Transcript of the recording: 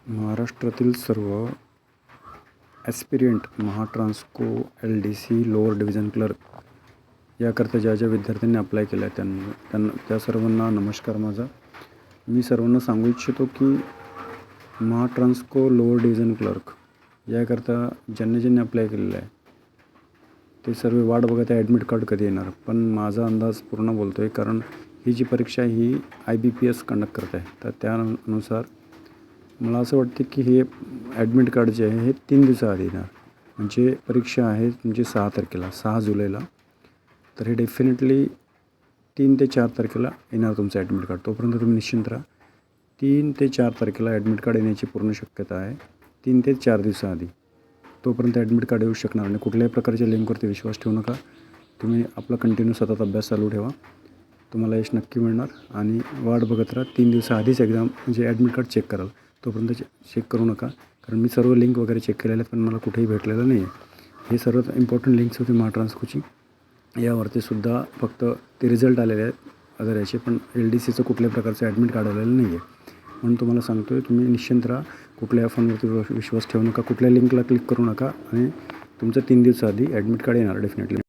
महाराष्ट्रातील सर्व aspirant Mahatransco LDC lower division clerk याकरता ज्या विद्यार्थ्यांनी अप्लाय केलं आहे त्या सर्वांना नमस्कार माझा. मी सर्वांना सांगू इच्छितो की महाट्रान्सको लोअर डिव्हिजन क्लर्क याकरता ज्यांनी अप्लाय केलेलं आहे ते सर्व वाट बघत आहे ॲडमिट कार्ड कधी येणार. पण माझा अंदाज पूर्ण बोलतो आहे, कारण ही जी परीक्षा ही IBPS कंडक्ट करत आहे. तर त्यानुसार मला असं वाटते की हे ॲडमिट कार्ड जे आहे हे 3 दिवसाआधी येणार. म्हणजे परीक्षा आहे तुमची 6 तारखेला, 6 जुलैला. तर हे डेफिनेटली 3 ते 4 तारखेला येणार तुमचं ॲडमिट कार्ड. तोपर्यंत तुम्ही निश्चिंत राहा. 3 ते 4 तारखेला ॲडमिट कार्ड येण्याची पूर्ण शक्यता आहे. 3 ते 4 दिवसाआधी तोपर्यंत ॲडमिट कार्ड येऊ शकणार नाही. कुठल्याही प्रकारच्या लिंकवरती विश्वास ठेवू नका. तुम्ही आपला कंटिन्यू सतत अभ्यास चालू ठेवा. तुम्हाला यश नक्की मिळणार. आणि वाट बघत राहा. 3 दिवसाआधीच एक्झाम म्हणजे ॲडमिट कार्ड चेक कराल. तोपर्यंत चेक करू नका, कारण मी सर्व लिंक वगैरे चेक केलेले आहेत, पण मला कुठेही भेटलेलं नाही आहे. हे सर्वात इम्पॉर्टंट लिंक्स होती महाट्रान्सकोची. यावरती सुद्धा फक्त ते रिझल्ट आलेले आहेत अदर याचे, पण LDCचं कुठल्याही प्रकारचं ॲडमिट कार्ड आलेलं नाही आहे. म्हणून तुम्हाला सांगतो आहे, तुम्ही निश्चिंत राहा. कुठल्या फोनवरती विश्वास ठेवू नका, कुठल्या लिंकला क्लिक करू नका. आणि तुमचं 3 दिवसाआधी ॲडमिट कार्ड येणार डेफिनेटली.